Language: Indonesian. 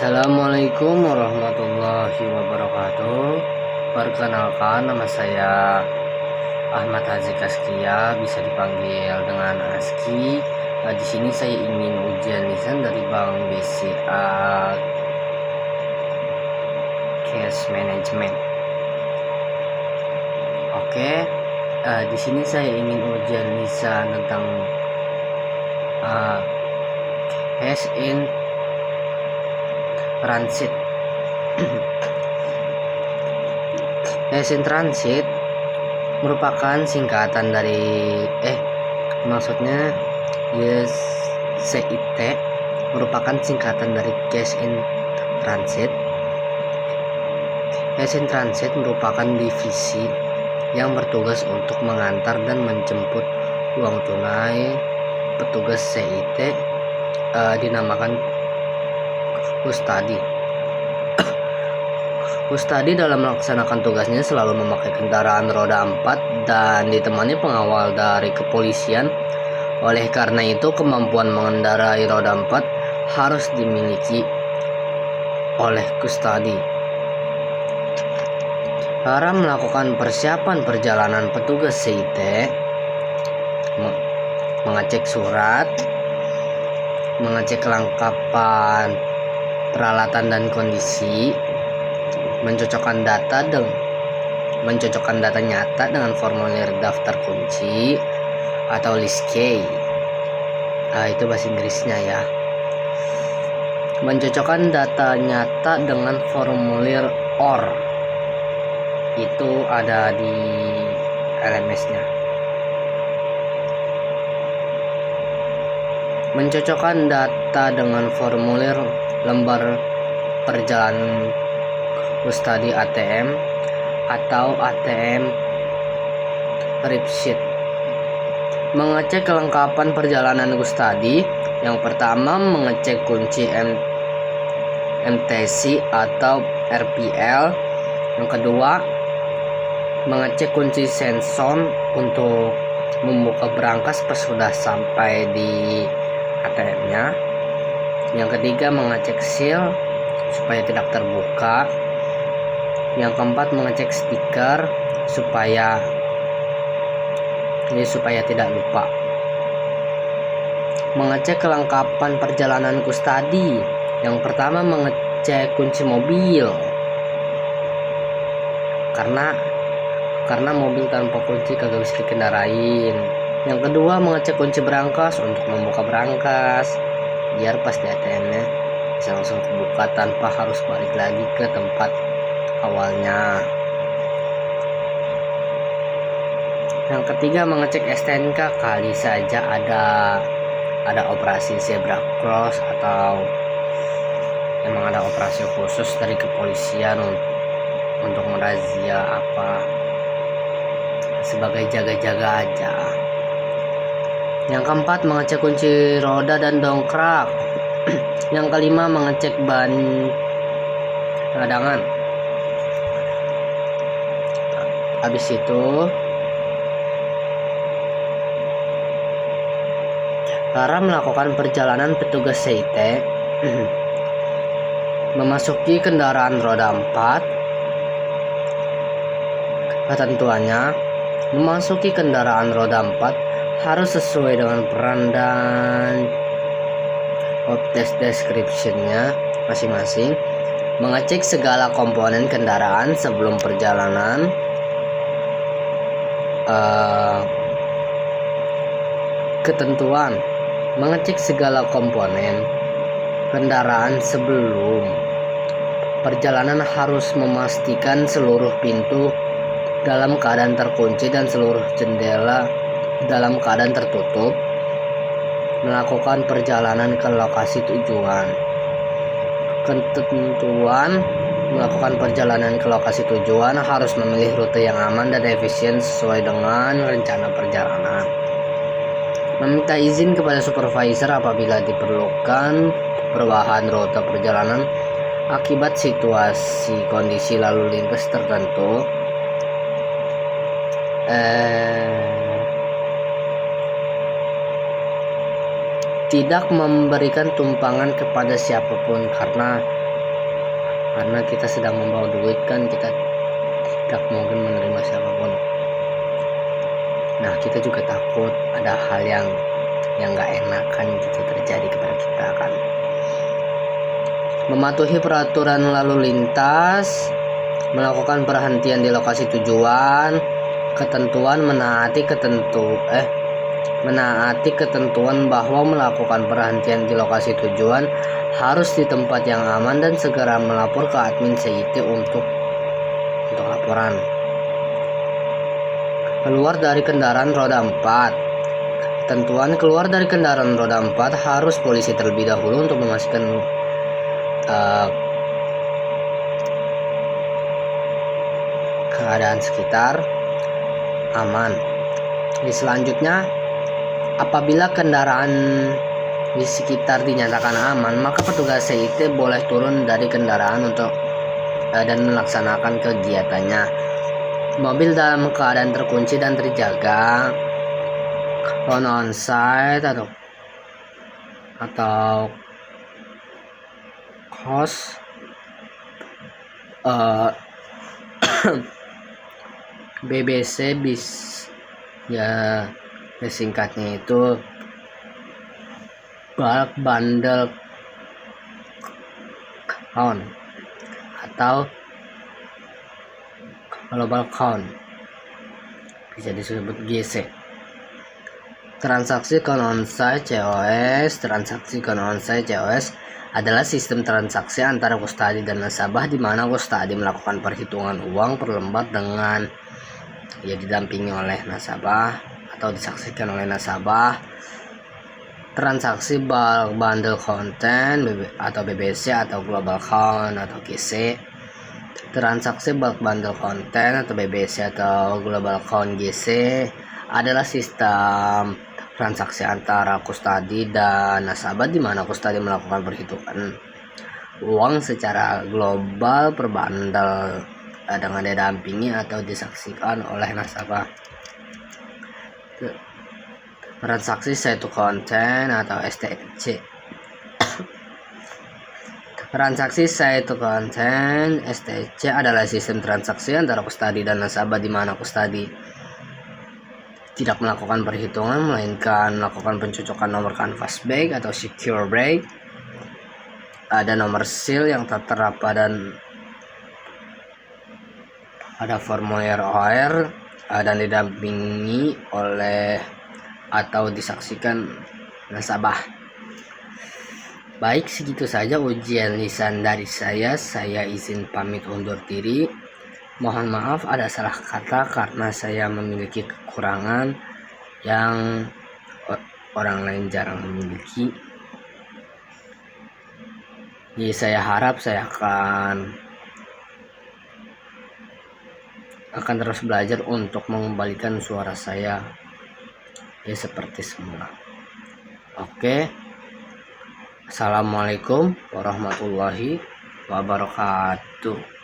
Assalamualaikum warahmatullahi wabarakatuh. Perkenalkan, nama saya Ahmad Hazik Askia, bisa dipanggil dengan Aski. Di sini saya ingin ujian lisan dari Bank BCA Cash Management. Oke, di sini saya ingin ujian lisan tentang cash in transit. Cash in transit merupakan singkatan dari maksudnya CIT merupakan singkatan dari cash in transit. Cash in transit merupakan divisi yang bertugas untuk mengantar dan menjemput uang tunai. Petugas CIT dinamakan Kustadi. Kustadi dalam melaksanakan tugasnya selalu memakai kendaraan roda 4 dan ditemani pengawal dari kepolisian. Oleh karena itu, kemampuan mengendarai roda 4 harus dimiliki oleh Kustadi. Cara melakukan persiapan perjalanan petugas CIT: mengecek surat, mengecek kelengkapan peralatan dan kondisi, mencocokkan data nyata dengan formulir daftar kunci atau list key. Itu bahasa Inggrisnya ya. Mencocokkan data nyata dengan formulir OR. Itu ada di LMS-nya. Mencocokkan data dengan formulir lembar perjalanan Kustadi ATM atau ATM Receipt. Mengecek kelengkapan perjalanan Kustadi: yang pertama, mengecek kunci MTC atau RPL. Yang kedua, mengecek kunci senson untuk membuka berangkas pas sudah sampai di ATM-nya. Yang ketiga, mengecek seal supaya tidak terbuka. Yang keempat, mengecek stiker supaya tidak lupa. Mengecek kelengkapan perjalanan Kustadi: yang pertama, mengecek kunci mobil karena mobil tanpa kunci kagak bisa dikendarain. Yang kedua, mengecek kunci berangkas untuk membuka berangkas biar pas di ATM-nya bisa langsung kebuka tanpa harus balik lagi ke tempat awalnya. Yang ketiga, mengecek STNK kali saja ada operasi zebra cross atau emang ada operasi khusus dari kepolisian untuk merazia apa, sebagai jaga-jaga aja. Yang keempat, mengecek kunci roda dan dongkrak. Yang kelima, mengecek ban cadangan. Habis itu, cara melakukan perjalanan petugas CIT: memasuki kendaraan roda 4. Ketentuannya, memasuki kendaraan roda 4 harus sesuai dengan peran dan description-nya masing-masing. Mengecek segala komponen kendaraan sebelum perjalanan. Ketentuan: mengecek segala komponen kendaraan sebelum perjalanan, harus memastikan seluruh pintu dalam keadaan terkunci dan seluruh jendela dalam keadaan tertutup. Melakukan perjalanan ke lokasi tujuan. Ketentuan: melakukan perjalanan ke lokasi tujuan harus memilih rute yang aman dan efisien sesuai dengan rencana perjalanan. Meminta izin kepada supervisor apabila diperlukan perubahan rute perjalanan akibat situasi kondisi lalu lintas tertentu. Tidak memberikan tumpangan kepada siapapun karena karena kita sedang membawa duit kan, kita tidak mungkin menerima siapapun. Nah, kita juga takut ada hal yang nggak enak kan gitu terjadi kepada kita kan. Mematuhi peraturan lalu lintas, melakukan perhentian di lokasi tujuan, menaati ketentuan bahwa melakukan perhentian di lokasi tujuan harus di tempat yang aman dan segera melapor ke admin CIT untuk laporan. Keluar dari kendaraan roda 4. Ketentuan keluar dari kendaraan roda 4 harus polisi terlebih dahulu untuk memastikan keadaan sekitar aman. Selanjutnya, apabila kendaraan di sekitar dinyatakan aman, maka petugas CIT boleh turun dari kendaraan untuk dan melaksanakan kegiatannya. Mobil dalam keadaan terkunci dan terjaga, on-site atau host BBC ya singkatnya itu bulk bundle count atau global count, bisa disebut GC. Transaksi onsite COS adalah sistem transaksi antara kustadi dan nasabah di mana kustadi melakukan perhitungan uang per lembar dengan didampingi oleh nasabah atau disaksikan oleh nasabah. Transaksi bulk bundle content atau BBC atau global count atau GC. Transaksi bulk bundle content atau BBC atau global count GC adalah sistem transaksi antara kustadi dan nasabah di mana kustadi melakukan perhitungan uang secara global per bundle dengan didampingi atau disaksikan oleh nasabah. Transaksi set to content atau STC. Transaksi side to content STC adalah sistem transaksi antara kustadi dan nasabah di mana kustadi tidak melakukan perhitungan melainkan melakukan pencocokan nomor canvas bag atau secure bag. Ada nomor seal yang tertera dan ada formulir OR dan didampingi oleh atau disaksikan nasabah. Baik, segitu saja ujian lisan dari saya. Saya izin pamit undur diri. Mohon maaf ada salah kata karena saya memiliki kekurangan yang orang lain jarang memiliki. Jadi saya harap saya akan terus belajar untuk mengembalikan suara saya seperti semula. Oke. Assalamualaikum warahmatullahi wabarakatuh.